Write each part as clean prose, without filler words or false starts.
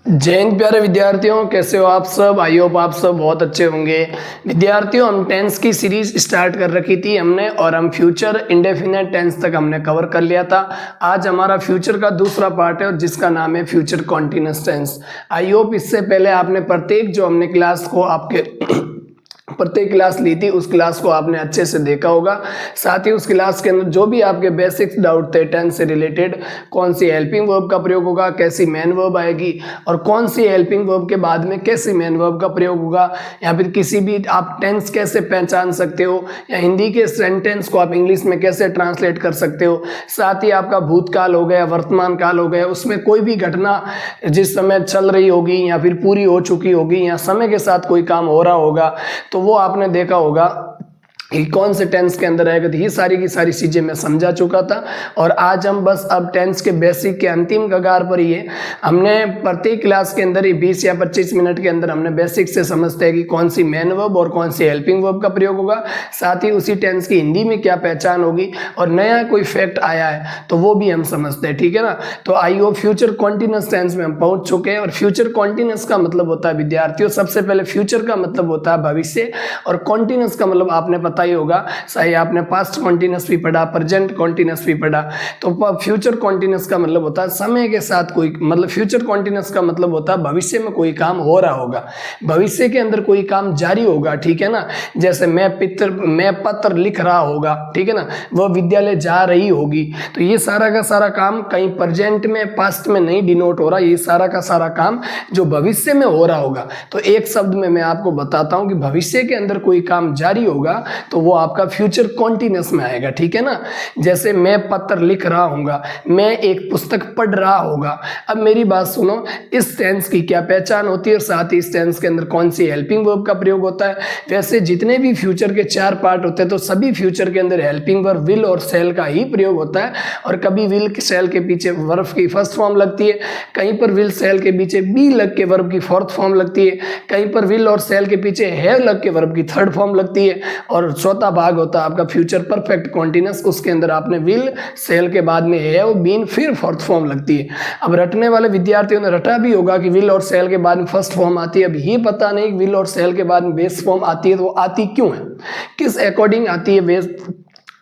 जय हिंद प्यारे विद्यार्थियों, कैसे हो आप सब। आई होप आप सब बहुत अच्छे होंगे। विद्यार्थियों, हम टेंस की सीरीज स्टार्ट कर रखी थी हमने, और हम फ्यूचर इंडेफिनेट टेंस तक हमने कवर कर लिया था। आज हमारा फ्यूचर का दूसरा पार्ट है और जिसका नाम है future continuous tense. I hope इससे पहले आपने प्रत्येक जो हमने क्लास को आपके प्रत्येक क्लास ली थी उस क्लास को आपने अच्छे से देखा होगा। साथ ही उस क्लास के अंदर जो भी आपके बेसिक्स डाउट थे टेंस से रिलेटेड, कौन सी हेल्पिंग वर्ब का प्रयोग होगा, कैसी मेन वर्ब आएगी, और कौन सी हेल्पिंग वर्ब के बाद में कैसी मेन वर्ब का प्रयोग होगा, या फिर किसी भी आप टेंस कैसे पहचान सकते हो, या हिंदी के सेंटेंस को आप इंग्लिश में कैसे ट्रांसलेट कर सकते हो। साथ ही आपका भूतकाल हो गया, वर्तमान काल हो गया, उसमें कोई भी घटना जिस समय चल रही होगी या फिर पूरी हो चुकी होगी या समय के साथ कोई काम हो रहा होगा, तो वो आपने देखा होगा कि कौन से टेंस के अंदर आएगा। तो ये सारी की सारी चीज़ें मैं समझा चुका था, और आज हम बस अब टेंस के बेसिक के अंतिम कगार पर ही है। हमने प्रत्येक क्लास के अंदर ही 20 या 25 मिनट के अंदर हमने बेसिक से समझते हैं कि कौन सी मेन वर्ब और कौन सी हेल्पिंग वर्ब का प्रयोग होगा, साथ ही उसी टेंस की हिंदी में क्या पहचान होगी, और नया कोई फैक्ट आया है तो वो भी हम समझते हैं, ठीक है ना। तो I hope future continuous tense में हम पहुंच चुके हैं। और फ्यूचर कॉन्टिन्यूअस का मतलब होता है विद्यार्थियों, सबसे पहले फ्यूचर का मतलब होता है भविष्य, और कॉन्टिन्यूअस का मतलब आपने पता ही होगा, सही आपने पास्ट कॉन्टिन्यूअस भी पढ़ा, प्रेजेंट कॉन्टिन्यूअस भी पढ़ा। तो फ्यूचर कॉन्टिन्यूअस का मतलब होता है समय के साथ कोई, मतलब फ्यूचर कॉन्टिन्यूअस का मतलब होता है भविष्य में कोई काम हो रहा होगा, भविष्य के अंदर कोई काम जारी होगा, ठीक है ना। जैसे मैं पत्र लिख रहा होगा, ठीक है ना, वह विद्यालय जा रही होगी। तो ये सारा का सारा काम कहीं प्रेजेंट में पास्ट में नहीं डिनोट हो रहा, ये सारा का सारा काम जो भविष्य में हो रहा होगा। तो एक शब्द में मैं आपको बताता हूं कि भविष्य के अंदर कोई काम जारी होगा तो वो आपका फ्यूचर कॉन्टिन्यूअस में आएगा, ठीक है ना। जैसे मैं पत्र लिख रहा हूँगा, मैं एक पुस्तक पढ़ रहा होगा। अब मेरी बात सुनो, इस टेंस की क्या पहचान होती है, और साथ ही इस टेंस के अंदर कौन सी हेल्पिंग वर्ब का प्रयोग होता है। वैसे जितने भी फ्यूचर के 4 पार्ट होते हैं तो सभी फ्यूचर के अंदर हेल्पिंग वर्ब विल और शैल का ही प्रयोग होता है, और कभी विल शैल के पीछे वर्ब की फर्स्ट फॉर्म लगती है, कहीं पर विल शैल के पीछे बी लग के वर्ब की फोर्थ फॉर्म लगती है, कहीं पर विल और शैल के पीछे हैव लग के वर्ब की थर्ड फॉर्म लगती है, और चौथा भाग होता है आपका फ्यूचर परफेक्ट कॉन्टिन्यूअस, उसके अंदर आपने विल सेल के बाद में हैव बीन फिर फोर्थ फॉर्म लगती है। अब रटने वाले विद्यार्थियों ने रटा भी होगा कि विल और सेल के बाद में फर्स्ट फॉर्म आती है। अब ये पता नहीं विल और सेल के बाद में बेस फॉर्म आती है, तो वो आती क्यों है, किस अकॉर्डिंग आती है बेस,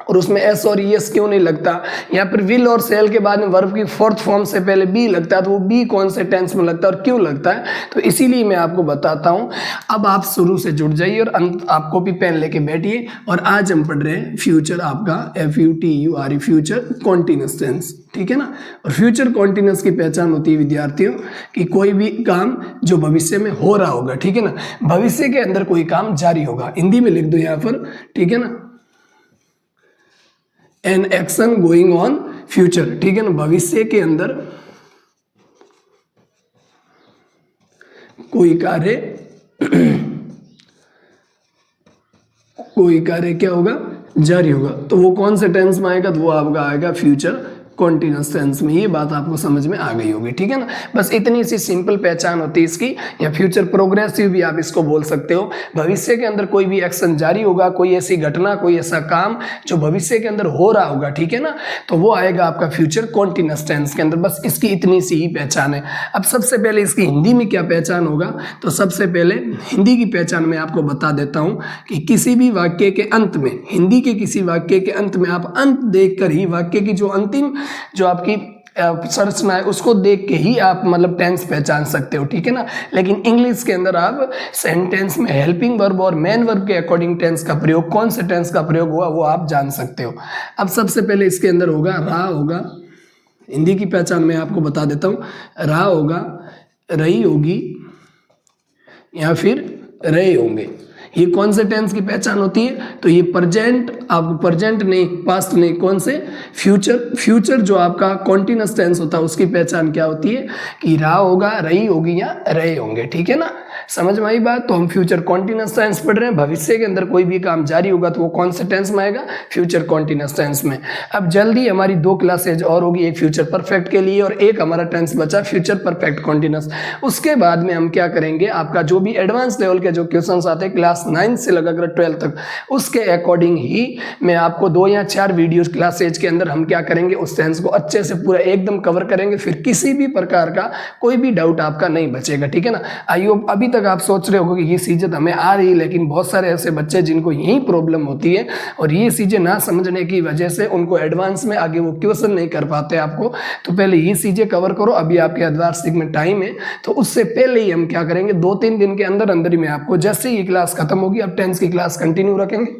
और उसमें एस और एस क्यों नहीं लगता। यहाँ पर विल और सेल के बाद में वर्ब की फोर्थ फॉर्म से पहले बी लगता है, तो वो बी कौन से टेंस में लगता है और क्यों लगता है, तो इसीलिए मैं आपको बताता हूँ। अब आप शुरू से जुड़ जाइए और आप कॉपी पेन लेके बैठिए, और आज हम पढ़ रहे हैं फ्यूचर, आपका FUTURE फ्यूचर कॉन्टिन्यूअस टेंस, ठीक है ना। और फ्यूचर कॉन्टिन्यूअस की पहचान होती है विद्यार्थियों कि कोई भी काम जो भविष्य में हो रहा होगा, ठीक है ना, भविष्य के अंदर कोई काम जारी होगा। हिंदी में लिख दो यहाँ पर, ठीक है ना, an action going on future, ठीक है ना, भविष्य के अंदर कोई कार्य क्या होगा, जारी होगा। तो वो कौन से टेंस में आएगा, तो वो आपका आएगा फ्यूचर कॉन्टिन्यूअस टेंस में। ये बात आपको समझ में आ गई होगी, ठीक है ना। बस इतनी सी सिंपल पहचान होती है इसकी, या फ्यूचर प्रोग्रेसिव भी आप इसको बोल सकते हो। भविष्य के अंदर कोई भी एक्शन जारी होगा, कोई ऐसी घटना, कोई ऐसा काम जो भविष्य के अंदर हो रहा होगा, ठीक है ना, तो वो आएगा आपका फ्यूचर कॉन्टिन्यूअस टेंस के अंदर। बस इसकी इतनी सी ही पहचान है। अब सबसे पहले इसकी हिंदी में क्या पहचान होगा, तो सबसे पहले हिंदी की पहचान मैं आपको बता देता हूँ कि किसी भी वाक्य के अंत में, हिंदी के किसी वाक्य के अंत में आप अंत देखकर ही वाक्य की जो अंतिम जो आपकी संरचना है उसको देख के ही आप मतलब टेंस पहचान सकते हो, ठीक है ना। लेकिन इंग्लिश के अंदर आप सेंटेंस में हेल्पिंग वर्ब और मेन वर्ब के अकॉर्डिंग टेंस का प्रयोग, कौन से टेंस का प्रयोग हुआ वो आप जान सकते हो। अब सबसे पहले इसके अंदर होगा रहा होगा, हिंदी की पहचान मैं आपको बता देता हूँ। रहा होगा, रही होगी, या फिर रहे होंगे। ये कौन से टेंस की पहचान होती है, तो ये प्रेजेंट, आपको प्रेजेंट नहीं, पास्ट नहीं, कौन से फ्यूचर जो आपका कॉन्टिन्यूअस टेंस होता है उसकी पहचान क्या होती है कि रहा होगा, रही होगी या रहे होंगे, ठीक है ना। समझ में आई बात। तो हम फ्यूचर कॉन्टिन्यूअस टेंस पढ़ रहे हैं, भविष्य के अंदर कोई भी काम जारी होगा तो वो कौन से टेंस में आएगा, फ्यूचर कॉन्टिन्यूअस टेंस में। अब जल्दी हमारी 2 क्लासेज और होगी, एक फ्यूचर परफेक्ट के लिए और एक हमारा टेंस बचा फ्यूचर परफेक्ट कॉन्टिन्यूअस। उसके बाद में हम क्या करेंगे, आपका जो भी एडवांस लेवल के जो क्वेश्चंस आते हैं क्लास 9 से लगाकर 12 तक, उसके अकॉर्डिंग ही मैं आपको 2 या 4 वीडियो क्लासेज के अंदर हम क्या करेंगे, उस टेंस को अच्छे से पूरा एकदम कवर करेंगे, फिर किसी भी प्रकार का कोई भी डाउट आपका नहीं बचेगा, ठीक है ना। आई होप अभी तक आप सोच रहे हो कि ये चीजें हमें आ रही, लेकिन बहुत सारे ऐसे बच्चे जिनको यही प्रॉब्लम होती है और ये चीजें ना समझने की वजह से उनको एडवांस में आगे वो क्वेश्चन नहीं कर पाते आपको। तो पहले ये चीजें कवर करो, अभी आपके एडवांस में टाइम है, तो उससे पहले ही हम क्या करेंगे, 2-3 दिन के अंदर अंदर ही मैं आपको, जैसे ही क्लास खत्म होगी, अब 10th की क्लास कंटिन्यू रखेंगे,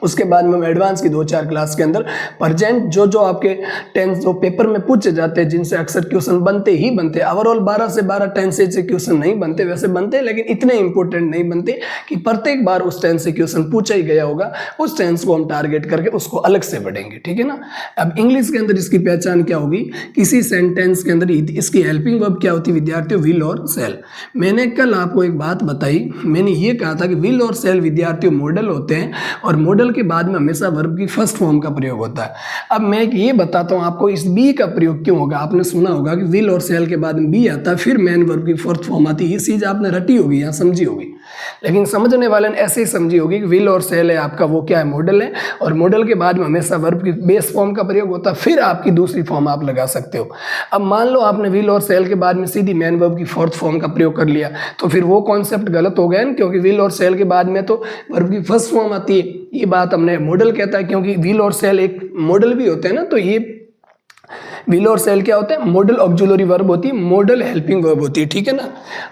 उसके बाद में हम एडवांस की 2-4 क्लास के अंदर प्रेजेंट जो आपके 10th जो पेपर में पूछे जाते हैं, जिनसे अक्सर क्वेश्चन बनते ही बनते, ओवरऑल 12 से 12 टेंस से क्वेश्चन नहीं बनते, वैसे बनते लेकिन इतने इंपॉर्टेंट नहीं बनते कि प्रत्येक बार उस टेंस से क्वेश्चन पूछा ही गया होगा। उस टेंस को हम टारगेट करके उसको अलग से पढ़ेंगे, ठीक है ना। अब इंग्लिश के अंदर इसकी पहचान क्या होगी, किसी सेंटेंस के अंदर इसकी हेल्पिंग वर्ब क्या होती है विद्यार्थियों, विल और सेल। मैंने कल आपको एक बात बताई, मैंने ये कहा था कि विल और सेल विद्यार्थियों मॉडल होते हैं और मॉडल के बाद में हमेशा वर्ब की फर्स्ट फॉर्म का प्रयोग होता है। अब मैं ये बताता हूं आपको इस बी का प्रयोग क्यों होगा। आपने सुना होगा कि विल और सेल के बाद में बी आता है, फिर मेन वर्ब की फोर्थ फॉर्म आती है। ये चीज आपने रटी होगी या समझी होगी, लेकिन समझने वाले ने ऐसे ही समझी होगी कि विल और सेल है आपका, वो क्या है, मॉडल है, और मॉडल के बाद में हमेशा वर्ब की बेस फॉर्म का प्रयोग होता है, फिर आपकी दूसरी फॉर्म आप लगा सकते हो। अब मान लो आपने विल और सेल के बाद में सीधी मेन वर्ब की फोर्थ फॉर्म का प्रयोग कर लिया, तो फिर वो कॉन्सेप्ट गलत हो गया ना, क्योंकि विल और सेल के बाद में तो वर्ब की फर्स्ट फॉर्म आती है। ये बात हमने मॉडल कहता है, क्योंकि विल और सेल एक मॉडल भी होते हैं ना, तो ये विल और सेल क्या होता है, मॉडल ऑक्सिलरी वर्ब होती है, मॉडल हेल्पिंग वर्ब होती है, ठीक है ना।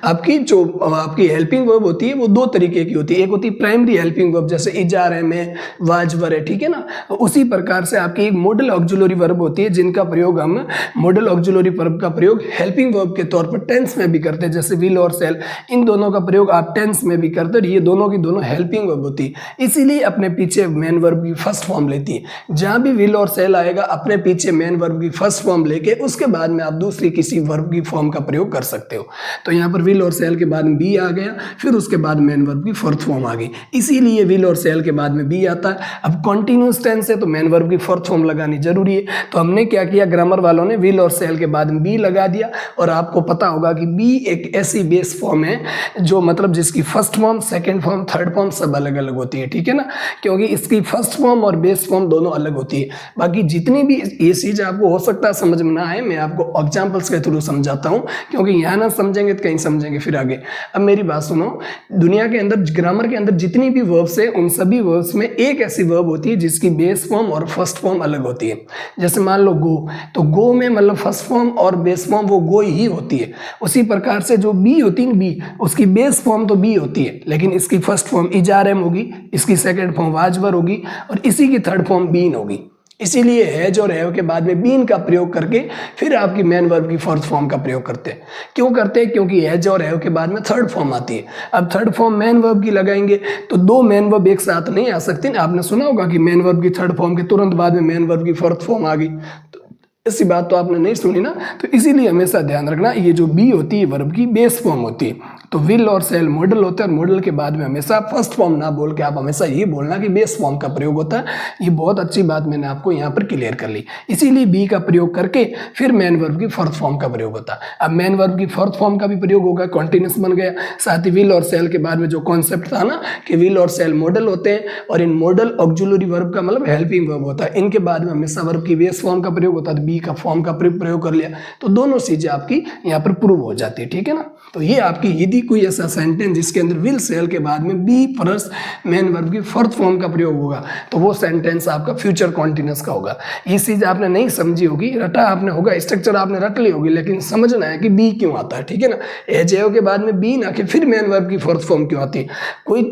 आपकी जो आपकी हेल्पिंग वर्ब होती है वो 2 तरीके की होती है, एक होती है प्राइमरी हेल्पिंग वर्ब, जैसे इजार है, में, वाज, वर है, ठीक है ना। उसी प्रकार से आपकी एक मॉडल ऑक्सिलरी वर्ब होती है, जिनका प्रयोग हम मॉडल ऑक्सिलरी वर्ब का प्रयोग हेल्पिंग वर्ब के तौर पर टेंस में भी करते हैं, जैसे विल और सेल, इन दोनों का प्रयोग आप टेंस में भी करते हैं। ये दोनों की दोनों हेल्पिंग वर्ब होती है, इसीलिए अपने पीछे मेन वर्ब की फर्स्ट फॉर्म लेती है। जहां भी विल और सेल आएगा, अपने पीछे मेन वर्ब की फर्स्ट फॉर्म लेके उसके बाद में आप दूसरी किसी वर्ब की फॉर्म का प्रयोग कर सकते हो। तो यहाँ पर विल और सेल के बाद में बी आ गया, फिर उसके बाद मेन वर्ब की फोर्थ फॉर्म आ गई, इसीलिए विल और सेल के बाद में बी आता है। अब कॉन्टिन्यूअस टेंस है तो मेन वर्ब की फोर्थ फॉर्म लगानी जरूरी है। तो हमने क्या किया, ग्रामर वालों ने विल और सेल के बाद में बी लगा दिया, और आपको पता होगा कि बी एक ऐसी बेस फॉर्म है जो मतलब जिसकी first form, second form, third form सब अलग अलग होती है, ठीक है ना, क्योंकि इसकी फर्स्ट फॉर्म और बेस फॉर्म दोनों अलग होती है। बाकी जितनी भी ये चीज आपको हो सकता है समझ में ना आए, मैं आपको एग्जांपल्स के थ्रू समझाता हूं, क्योंकि यहां ना समझेंगे तो कहीं समझेंगे फिर आगे। अब मेरी बात सुनो, दुनिया के अंदर ग्रामर के अंदर जितनी भी वर्ब्स है, उन सभी वर्ब्स में एक ऐसी वर्ब होती है जिसकी बेस फॉर्म और फर्स्ट फॉर्म अलग होती है। जैसे मान लो गो, तो गो में मतलब फर्स्ट फॉर्म और बेस फॉर्म वो गो ही होती है। उसी प्रकार से जो बी होती है, बी उसकी बेस फॉर्म तो बी होती है, लेकिन इसकी फर्स्ट फॉर्म इजारम होगी, इसकी सेकंड फॉर्म वाजवर होगी, और इसी की थर्ड फॉर्म बीन होगी। इसीलिए हैज और हैव के बाद में बीन का प्रयोग करके फिर आपकी मेन वर्ब की फोर्थ फॉर्म का प्रयोग करते हैं। क्यों करते हैं, क्योंकि हैज और हैव के बाद में थर्ड फॉर्म आती है। अब थर्ड फॉर्म मेन वर्ब की लगाएंगे तो 2 मेन वर्ब एक साथ नहीं आ सकती ना। आपने सुना होगा कि मेन वर्ब की थर्ड फॉर्म के तुरंत बाद में मेन वर्ब की फोर्थ फॉर्म आ गई, तो ऐसी बात तो आपने नहीं सुनी ना। तो इसीलिए हमेशा ध्यान रखना, ये जो बी होती है वर्ब की बेस फॉर्म होती है। तो विल और सेल मॉडल होते हैं, और मॉडल के बाद में हमेशा फर्स्ट फॉर्म ना बोल के आप हमेशा ये बोलना कि बेस फॉर्म का प्रयोग होता है। ये बहुत अच्छी बात मैंने आपको यहाँ पर क्लियर कर ली। इसीलिए बी का प्रयोग करके फिर मेन वर्ब की फोर्थ फॉर्म का प्रयोग होता है। अब मेन वर्ब की फोर्थ फॉर्म का भी प्रयोग होगा, कॉन्टिन्यूस बन गया। साथ ही विल और सेल के बाद में जो कॉन्सेप्ट था ना कि विल और सेल मॉडल होते हैं, और इन मॉडल ऑक्सिलरी वर्ब का मतलब हेल्पिंग वर्ब होता है। इनके बाद में हमेशा वर्ब की बेस फॉर्म का प्रयोग होता है। बी का फॉर्म का प्रयोग कर लिया तो दोनों चीजें आपकी यहाँ पर प्रूव हो जाती है, ठीक है ना। तो ये आपकी यदि कोई ऐसा सेंटेंस जिसके अंदर विल सेल के बाद में बी प्लस मेन वर्ब की फोर्थ फॉर्म का प्रयोग होगा, तो वो सेंटेंस आपका फ्यूचर कॉन्टिन्यूअस का होगा। ये चीज आपने नहीं समझी होगी, रटा आपने होगा, स्ट्रक्चर आपने रट ली होगी, लेकिन समझना है कि बी क्यों आता है, ठीक है ना। एज के बाद में बी ना कि फिर मेन वर्ब की फोर्थ फॉर्म क्यों आती है। कोई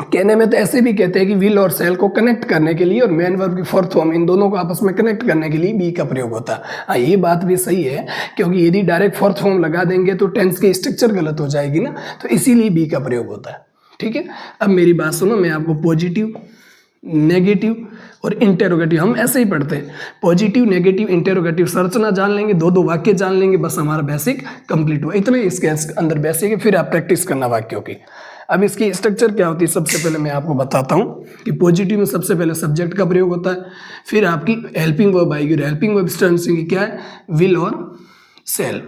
कहने में तो ऐसे भी कहते हैं कि विल और सेल को कनेक्ट करने के लिए और मेन वर्ब की फोर्थ फॉर्म, इन दोनों को आपस में कनेक्ट करने के लिए बी का प्रयोग होता है। हाँ, ये बात भी सही है, क्योंकि यदि डायरेक्ट फोर्थ फॉर्म लगा देंगे तो टेंस की स्ट्रक्चर गलत हो जाएगी ना, तो इसीलिए बी का प्रयोग होता है, ठीक है। अब मेरी बात सुनो, मैं आपको पॉजिटिव नेगेटिव और इंटेरोगेटिव। हम ऐसे ही पढ़ते हैं, पॉजिटिव, नेगेटिव, इंटेरोगेटिव। संरचना जान लेंगे, दो दो वाक्य जान लेंगे, बस हमारा बेसिक कंप्लीट हुआ। इतने इसके अंदर बेसिक है, फिर आप प्रैक्टिस करना वाक्यों की। अब इसकी स्ट्रक्चर क्या होती है, सबसे पहले मैं आपको बताता हूँ कि पॉजिटिव में सबसे पहले सब्जेक्ट का प्रयोग होता है, फिर आपकी हेल्पिंग वर्ब आएगी। हेल्पिंग वर्ब स्ट्रेंथ की क्या है, विल और सेल।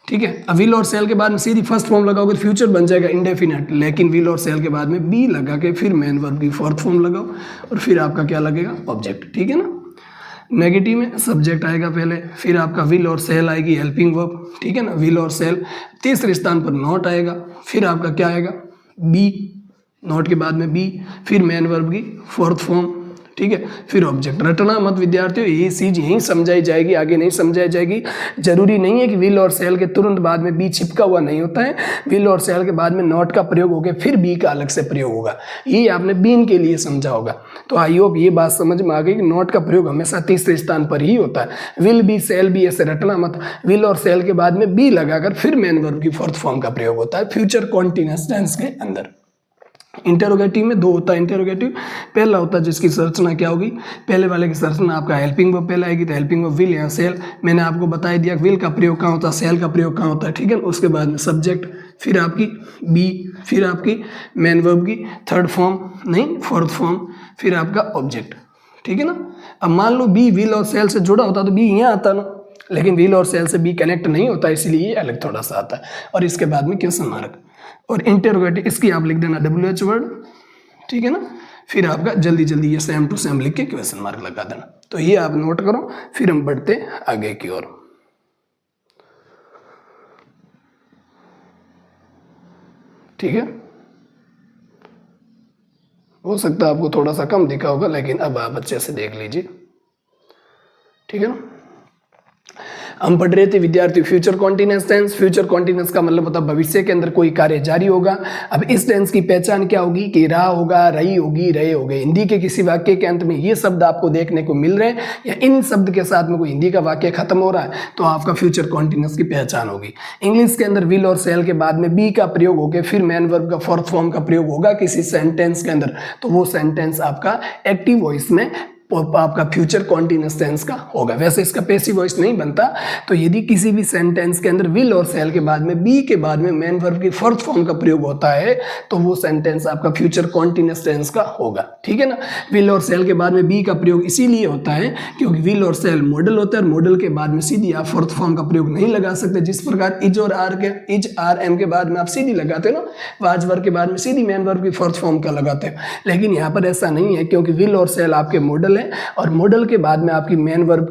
ठीक है, अब विल और सेल के बाद में सीधी फर्स्ट फॉर्म लगाओगे, फ्यूचर बन जाएगा इंडेफिनेट, लेकिन विल और सेल के बाद में बी लगा के फिर मेन वर्ब की फोर्थ फॉर्म लगाओ और फिर आपका क्या लगेगा, ऑब्जेक्ट। ठीक है ना। नेगेटिव में सब्जेक्ट आएगा पहले, फिर आपका विल और सेल आएगी, हेल्पिंग वर्ब। ठीक है ना, विल और सेल। तीसरे स्थान पर नॉट आएगा, फिर आपका क्या आएगा, बी, नॉट के बाद में बी, फिर मेन वर्ब की फोर्थ फॉर्म। ठीक है, फिर ऑब्जेक्ट। रटना मत विद्यार्थियों, ये चीज यहीं समझाई जाएगी, आगे नहीं समझाई जाएगी। जरूरी नहीं है कि विल और सेल के तुरंत बाद में बी चिपका हुआ नहीं होता है, विल और सेल के बाद में नॉट का प्रयोग होगा, फिर बी का अलग से प्रयोग होगा। ये आपने बीन के लिए समझा होगा। तो आई होप ये बात समझ में आ गई कि नॉट का प्रयोग हमेशा तीसरे स्थान पर ही होता है। विल बी, सेल बी, ऐसे रटना मत। विल और सेल के बाद में बी लगाकर फिर मेन वर्ब की फोर्थ फॉर्म का प्रयोग होता है फ्यूचर कॉन्टिन्यूअस टेंस के अंदर। इंटेरोगेटिव में दो होता है इंटेरोगेटिव। पहला होता है जिसकी संरचना क्या होगी, पहले वाले की संरचना आपका हेल्पिंग वर्ब पहले आएगी, तो हेल्पिंग वर्ब विल या सेल। मैंने आपको बता दिया विल का प्रयोग कहाँ होता है, सेल का प्रयोग कहाँ होता है। ठीक है, उसके बाद में सब्जेक्ट, फिर आपकी बी, फिर आपकी मेन वर्ब की थर्ड फॉर्म नहीं फोर्थ फॉर्म, फिर आपका ऑब्जेक्ट। ठीक है ना। अब मान लो बी विल और सेल से जुड़ा होता तो बी यहाँ आता ना, लेकिन विल और सेल से बी कनेक्ट नहीं होता, इसलिए ये अलग थोड़ा सा आता है। और इसके बाद में क्वेश्चन मार्क और इंटेरोगेटिव, इसकी आप लिख देना WH वर्ड। ठीक है ना, फिर आपका जल्दी जल्दी ये सेम टू सेम लिख के क्वेश्चन मार्क लगा देना। तो ये आप नोट करो, फिर हम बढ़ते आगे की ओर। ठीक है, हो सकता है आपको थोड़ा सा कम दिखा होगा, लेकिन अब आप अच्छे से देख लीजिए। ठीक है ना। हम पढ़ रहे थे विद्यार्थी future continuous tense. Future continuous का मतलब होता है भविष्य के अंदर कोई कार्य जारी होगा। अब इस टेंस की पहचान क्या होगी कि रहा होगा, रही होगी, रहे होगे। हिंदी के किसी वाक्य के अंत में ये शब्द आपको देखने को मिल रहे हैं या इन शब्द के साथ में कोई हिंदी का वाक्य खत्म हो रहा है, तो आपका फ्यूचर कॉन्टिन्यूअस की पहचान होगी। इंग्लिश के अंदर विल और सेल के बाद में बी का प्रयोग होकर फिर मेन वर्ब का फोर्थ फॉर्म का प्रयोग होगा किसी सेंटेंस के अंदर, तो वो सेंटेंस आपका एक्टिव वॉइस में आपका फ्यूचर कॉन्टिन्यूअस टेंस का होगा। वैसे इसका पैसिव वॉइस नहीं बनता। तो यदि किसी भी सेंटेंस के अंदर विल और सेल के बाद में बी के बाद में मेन वर्ब की फोर्थ फॉर्म का प्रयोग होता है, तो वो सेंटेंस आपका फ्यूचर कॉन्टिन्यूअस टेंस का होगा। ठीक है ना। विल और सेल के बाद में बी का प्रयोग इसीलिए होता है क्योंकि विल और सेल मॉडल होता है, और मॉडल के बाद में सीधी आप फोर्थ फॉर्म का प्रयोग नहीं लगा सकते। जिस प्रकार इज और आर के, इज आर एम के बाद में आप सीधी लगाते हो ना, वाज वर्ब के बाद में सीधी मेन वर्ब की फोर्थ फॉर्म का लगाते हो, लेकिन यहाँ पर ऐसा नहीं है क्योंकि विल और सेल आपके मॉडल है, और मॉडल के बाद में आपकी मेन वर्ब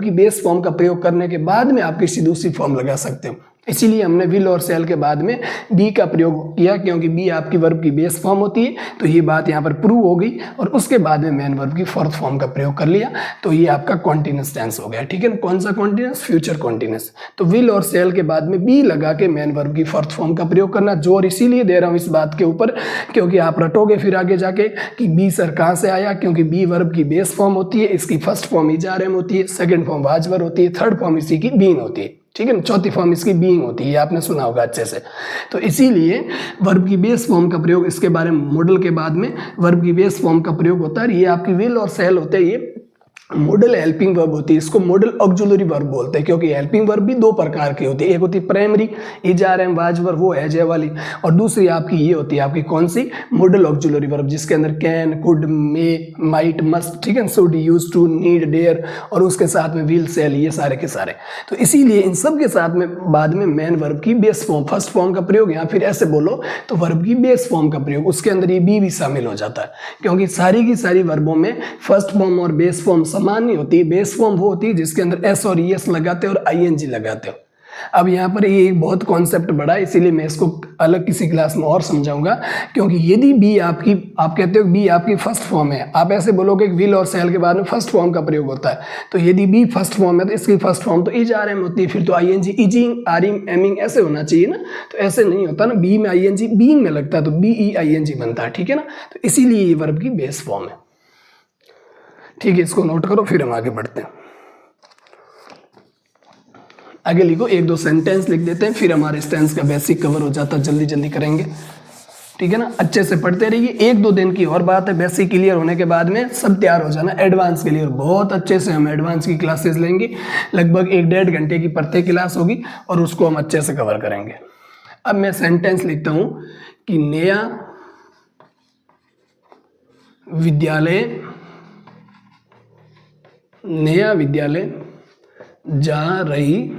की बेस फॉर्म का प्रयोग करने के बाद में आप किसी दूसरी फॉर्म लगा सकते हो। इसीलिए हमने विल और सेल के बाद में बी का प्रयोग किया, क्योंकि बी आपकी वर्ब की बेस फॉर्म होती है। तो ये बात यहाँ पर प्रूव हो गई, और उसके बाद में मेन वर्ब की फोर्थ फॉर्म का प्रयोग कर लिया, तो ये आपका कॉन्टिन्यूअस टेंस हो गया। ठीक है ना। कौन सा कॉन्टिन्यूअस, फ्यूचर कॉन्टिन्यूअस। तो विल और सेल के बाद में बी लगा के मेन वर्ब की फोर्थ फॉर्म का प्रयोग करना। जोर इसीलिए दे रहा हूँ इस बात के ऊपर क्योंकि आप रटोगे फिर आगे जाके कि बी सर कहाँ से आया, क्योंकि बी वर्ब की बेस फॉर्म होती है, इसकी first form is are am होती है, सेकंड फॉर्म वाज वर्ब होती है, थर्ड फॉर्म इसी की बीन होती है। ठीक है ना। चौथी फॉर्म इसकी बीइंग होती है, आपने सुना होगा अच्छे से। तो इसीलिए वर्ब की बेस फॉर्म का प्रयोग, इसके बारे में मॉडल के बाद में वर्ब की बेस फॉर्म का प्रयोग होता है। ये आपकी विल और सेल होते हैं, ये मॉडल हेल्पिंग वर्ब होती है। इसको मॉडल ऑक्सिलरी वर्ब बोलते हैं क्योंकि हेल्पिंग वर्ब भी दो प्रकार की होती है। एक होती है primary is are am was verb, वो है जे वाली, और दूसरी आपकी ये होती है आपकी कौन सी, मॉडल ऑक्सिलरी वर्ब, जिसके अंदर can, could, may, might, must, ठीक है, should, used to, need, dare, और उसके साथ में विल, सेल, ये सारे के सारे। तो इसीलिए इन सब के साथ में बाद में मेन वर्ब की बेस फॉर्म, फर्स्ट फॉर्म का प्रयोग, या फिर ऐसे बोलो तो वर्ब की बेस फॉर्म का प्रयोग, उसके अंदर ये बी भी शामिल हो जाता है, क्योंकि सारी की सारी वर्बों में फर्स्ट फॉर्म और बेस फॉर्म समान नहीं होती। बेस फॉर्म वो होती है जिसके अंदर एस और ईएस लगाते हो और आईएनजी लगाते हो। अब यहाँ पर ये एक बहुत कॉन्सेप्ट बड़ा है, इसीलिए मैं इसको अलग किसी क्लास में और समझाऊंगा। क्योंकि यदि बी आपकी, आप कहते हो बी आपकी फर्स्ट फॉर्म है, आप ऐसे बोलोगे विल और सेल के बाद में फर्स्ट फॉर्म का प्रयोग होता है, तो यदि बी फर्स्ट फॉर्म है तो इसकी फर्स्ट फॉर्म तो इज आर एम होती है, फिर तो आईएनजी, इजिंग, आरिंग, एमिंग ऐसे होना चाहिए ना। तो ऐसे नहीं होता ना, बी में आईएनजी बीइंग में लगता है तो बी ई आईएनजी बनता है। ठीक है ना। तो इसीलिए ये वर्ब की बेस फॉर्म है। ठीक है, इसको नोट करो, फिर हम आगे बढ़ते हैं। आगे लिखो, एक दो सेंटेंस लिख देते हैं, फिर हमारे इस टेंस का बेसिक कवर हो जाता है, जल्दी जल्दी करेंगे। ठीक है ना, अच्छे से पढ़ते रहिए। 1-2 दिन की और बात है, बेसिक क्लियर होने के बाद में सब तैयार हो जाना एडवांस के लिए। बहुत अच्छे से हम एडवांस की क्लासेस लेंगे, लगभग 1-1.5 घंटे की प्रत्येक क्लास होगी और उसको हम अच्छे से कवर करेंगे। अब मैं सेंटेंस लिखता हूं कि नया विद्यालय जा रही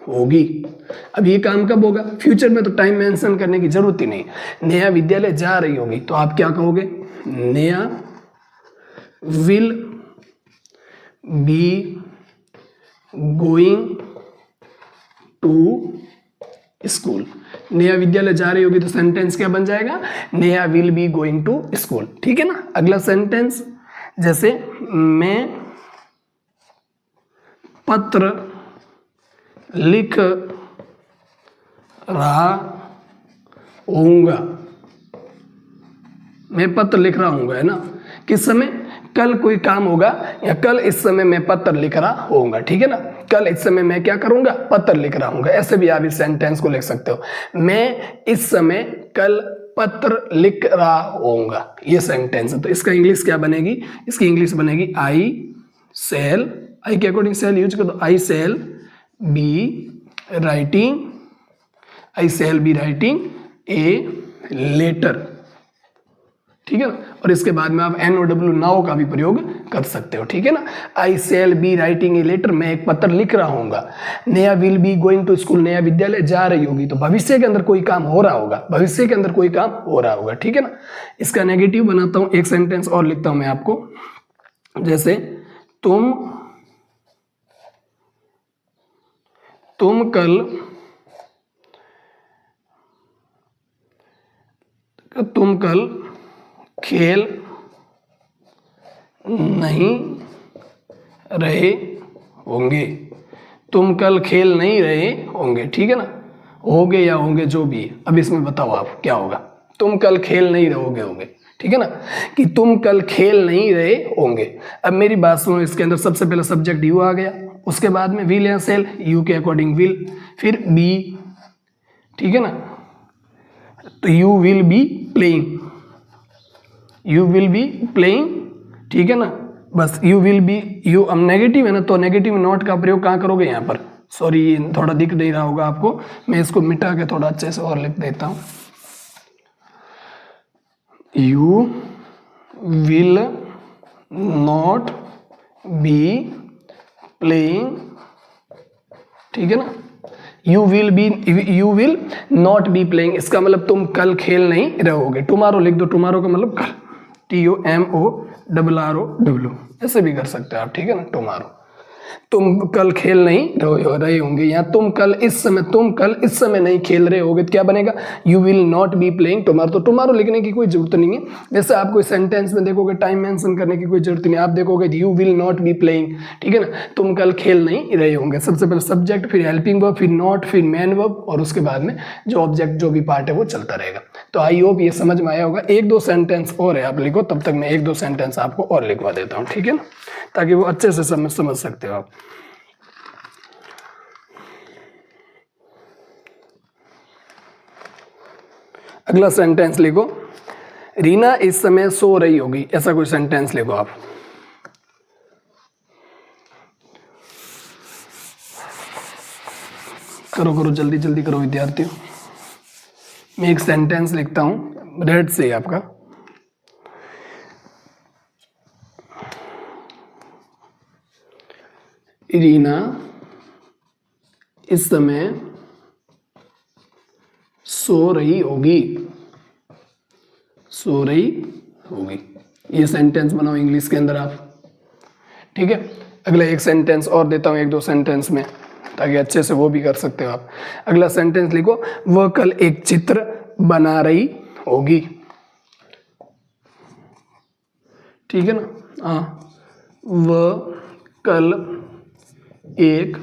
होगी। अब ये काम कब होगा? फ्यूचर में, तो टाइम मेंशन करने की जरूरत ही नहीं। नया विद्यालय जा रही होगी तो आप क्या कहोगे? नया will be going to school. नया विद्यालय जा रही होगी तो सेंटेंस क्या बन जाएगा? नया will be going to school. ठीक है ना। अगला सेंटेंस, जैसे मैं पत्र लिख रहा होऊंगा। मैं पत्र लिख रहा हूँगा, है ना। किस समय? कल कोई काम होगा, या कल इस समय मैं पत्र लिख रहा होऊंगा। ठीक है ना, कल इस समय मैं क्या करूंगा? पत्र लिख रहा हूँगा। ऐसे भी आप इस सेंटेंस को लिख सकते हो, मैं इस समय कल पत्र लिख रहा होऊंगा। ये सेंटेंस है। तो इसका इंग्लिश क्या बनेगी? इसकी इंग्लिश बनेगी आई शैल, आई के अकॉर्डिंग शैल यूज कर दो, I shall be writing a letter. ठीक है ना। और इसके बाद में आप NOW नाउ का भी प्रयोग कर सकते हो। ठीक है ना। I shall be writing a letter, मैं एक पत्र लिख रहा हूँगा। Naya will be going to school, नया विद्यालय जा रही होगी, तो भविष्य के अंदर कोई काम हो रहा होगा, भविष्य के अंदर कोई काम हो रहा होगा। ठीक है ना। इसका नेगेटिव बनाता हूँ, एक सेंटेंस और लिखता हूँ मैं आपको, जैसे तुम कल खेल नहीं रहे होंगे। तुम कल खेल नहीं रहे होंगे। ठीक है ना, होगे या होंगे जो भी है। अब इसमें बताओ आप क्या होगा? तुम कल खेल नहीं रहोगे होंगे। ठीक है ना, कि तुम कल खेल नहीं रहे होंगे। अब मेरी बात सुनो, इसके अंदर सबसे पहले सब्जेक्ट यू आ गया, उसके बाद में विल या सेल, यू के अकॉर्डिंग विल, फिर बी। ठीक है ना, तो यू विल बी प्लेइंग, ठीक है ना। बस यू विल बी, यू अब नेगेटिव है ना, तो नेगेटिव नॉट का प्रयोग कहाँ करोगे? यहाँ पर। सॉरी, ये थोड़ा दिख नहीं रहा होगा आपको, मैं इसको मिटा के थोड़ा अच्छे से और लिख देता हूँ। You will not be playing, ठीक है ना। You will not be playing, इसका मतलब तुम कल खेल नहीं रहोगे। टुमारो लिख दो, टुमारो का मतलब कल, TUMORROW, ऐसे भी कर सकते हो आप। ठीक है ना, टुमारो, तुम कल खेल नहीं रहे होंगे, या तुम कल इस समय नहीं खेल रहे होगे, तो क्या बनेगा? You will not be playing tomorrow. तो टुमारो लिखने की कोई जरूरत नहीं है। जैसे आप कोई सेंटेंस में देखोगे, टाइम मेंशन करने की कोई जरूरत नहीं, आप देखोगे you will not be playing. ठीक है ना, तुम कल खेल नहीं रहे होंगे। सबसे पहले सब्जेक्ट, फिर हेल्पिंग वर्ब, फिर नॉट, फिर मेन वर्ब, और उसके बाद में जो ऑब्जेक्ट जो भी पार्ट है वो चलता रहेगा। तो आई होप ये समझ में आया होगा। 1-2 सेंटेंस और है, आप लिखो, तब तक मैं 1-2 सेंटेंस आपको और लिखवा देता हूँ। ठीक है ना, ताकि वो अच्छे से समझ सकते हो आप। अगला सेंटेंस लिखो, रीना इस समय सो रही होगी। ऐसा कोई सेंटेंस लिखो आप। करो जल्दी जल्दी करो विद्यार्थियों। मैं एक सेंटेंस लिखता हूं, रेड से आपका। रीना इस समय सो रही होगी। ये सेंटेंस बनाओ इंग्लिश के अंदर आप। ठीक है, अगला एक सेंटेंस और देता हूं 1-2 सेंटेंस में, ताकि अच्छे से वो भी कर सकते हो आप। अगला सेंटेंस लिखो, वह कल एक चित्र बना रही होगी। ठीक है ना, हाँ, वह कल एक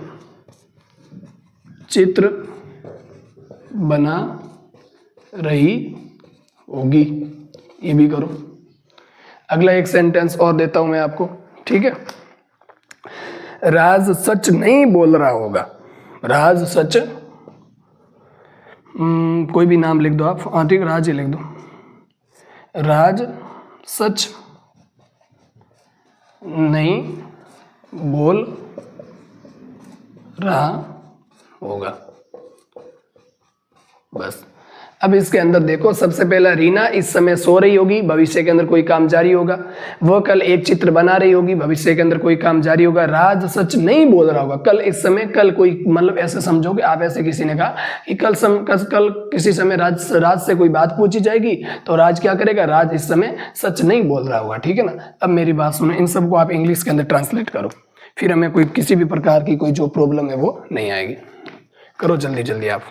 चित्र बना रही होगी। ये भी करो। अगला एक सेंटेंस और देता हूं मैं आपको। ठीक है, राज सच नहीं बोल रहा होगा। राज सच, कोई भी नाम लिख दो आप। हाँ ठीक है, राज ही लिख दो। राज सच नहीं बोल रहा होगा। बस। अब इसके अंदर देखो, सबसे पहला रीना इस समय सो रही होगी, भविष्य के अंदर कोई काम जारी होगा। वह कल एक चित्र बना रही होगी, भविष्य के अंदर कोई काम जारी होगा। राज सच नहीं बोल रहा होगा। कल इस समय, कल कोई, मतलब ऐसे समझो कि आप ऐसे किसी ने कहा कि कल किसी समय राज से कोई बात पूछी जाएगी, तो राज क्या करेगा? राज इस समय सच नहीं बोल रहा होगा। ठीक है ना। अब मेरी बात सुनो, इन सबको आप इंग्लिश के अंदर ट्रांसलेट करो, फिर हमें कोई किसी भी प्रकार की कोई जो प्रॉब्लम है वो नहीं आएगी। करो जल्दी जल्दी आप।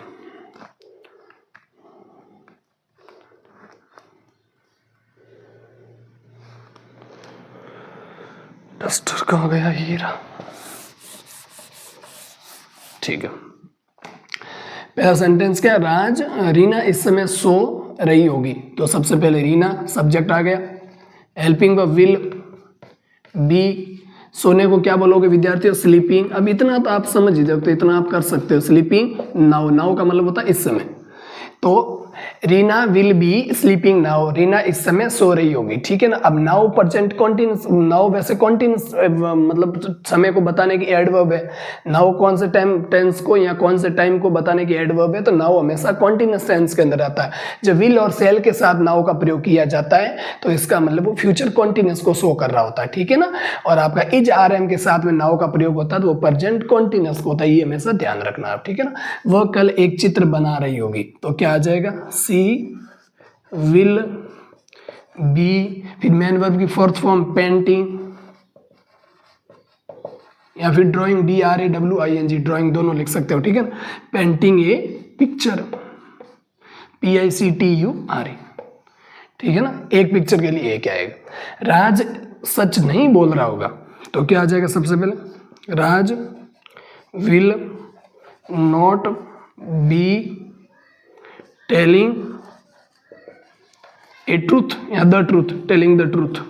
डस्टर कहाँ गया? हीरा। ठीक है। पहला सेंटेंस क्या? रीना इस समय सो रही होगी। तो सबसे पहले रीना सब्जेक्ट आ गया। Helping verb will be. सोने को क्या बोलोगे विद्यार्थियों? स्लीपिंग। अब इतना तो आप समझ ही सकते हो, इतना आप कर सकते हो। Sleeping now. नाउ का मतलब होता है इस समय। तो Reena will be sleeping now. Reena इस समय सो रही होगी। ठीक है ना। अब नाउ प्रेजेंट कॉन्टिन्यूस। नाउ वैसे कॉन्टिन्यूस मतलब समय को बताने की एडवर्ब है। नाउ कौन से टाइम टेंस को या कौन से टाइम को बताने की एडवर्ब है, तो नाउ हमेशा कॉन्टिन्यूस टेंस के अंदर आता है। जब विल और सेल के साथ नाउ का प्रयोग किया जाता है तो इसका मतलब वो फ्यूचर कॉन्टिन्यूस को शो कर रहा होता है। ठीक है ना। और आपका इज आरएम के साथ में नाउ का प्रयोग होता है तो वो प्रेजेंट कॉन्टिन्यूस को होता है। ये हमेशा ध्यान रखना आप। ठीक है ना। वह कल एक चित्र बना रही होगी, तो क्या आ जाएगा? सी विल बी। फिर मेन वर्ब की फोर्थ फॉर्म पेंटिंग या फिर ड्राइंग, DRAWING, ड्राइंग दोनों लिख सकते हो। ठीक है ना। पेंटिंग ए पिक्चर, PICTURE। ठीक है ना। एक पिक्चर के लिए एक आएगा। राज सच नहीं बोल रहा होगा, तो क्या आ जाएगा? सबसे पहले Raj will not be telling a truth या the truth, telling the truth.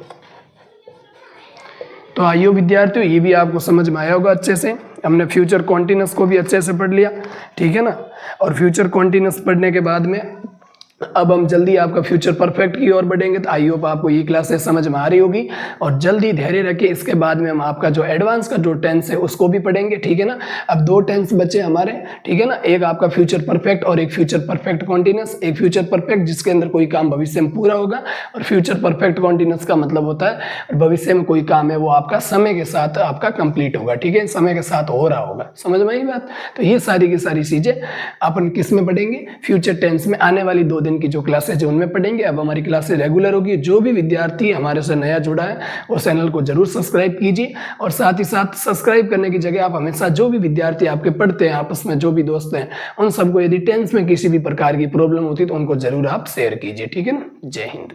तो आइयो विद्यार्थियों, ये भी आपको समझ में आया होगा अच्छे से। हमने फ्यूचर कॉन्टिन्यूस को भी अच्छे से पढ़ लिया। ठीक है ना। और फ्यूचर कॉन्टिन्यूस पढ़ने के बाद में अब हम जल्दी आपका फ्यूचर परफेक्ट की ओर बढ़ेंगे। तो आई होप आपको ये क्लासेस समझ में आ रही होगी। और जल्दी धैर्य रखिए, इसके बाद में हम आपका जो एडवांस का जो टेंस है उसको भी पढ़ेंगे। ठीक है ना। अब दो टेंस बचे हमारे। ठीक है ना। एक आपका फ्यूचर परफेक्ट और एक फ्यूचर परफेक्ट कॉन्टिन्यूस। एक फ्यूचर परफेक्ट जिसके अंदर कोई काम भविष्य में पूरा होगा, और फ्यूचर परफेक्ट कॉन्टिन्यूस का मतलब होता है भविष्य में कोई काम है वो आपका समय के साथ आपका कंप्लीट होगा। ठीक है। समय के साथ हो रहा होगा। समझ में आई बात? तो ये सारी की सारी चीजें अपन किस में पढ़ेंगे? फ्यूचर टेंस में। आने वाली 2 दिन की जो क्लासेज है उनमें पढ़ेंगे। अब हमारी क्लासेज रेगुलर होगी। जो भी विद्यार्थी हमारे से नया जुड़ा है वो चैनल को जरूर सब्सक्राइब कीजिए। और साथ ही साथ सब्सक्राइब करने की जगह आप हमेशा जो भी विद्यार्थी आपके पढ़ते हैं आपस में, जो भी दोस्त हैं, उन सबको यदि टेंस में किसी भी प्रकार की प्रॉब्लम होती है तो उनको जरूर आप शेयर कीजिए। ठीक है ना। जय हिंद।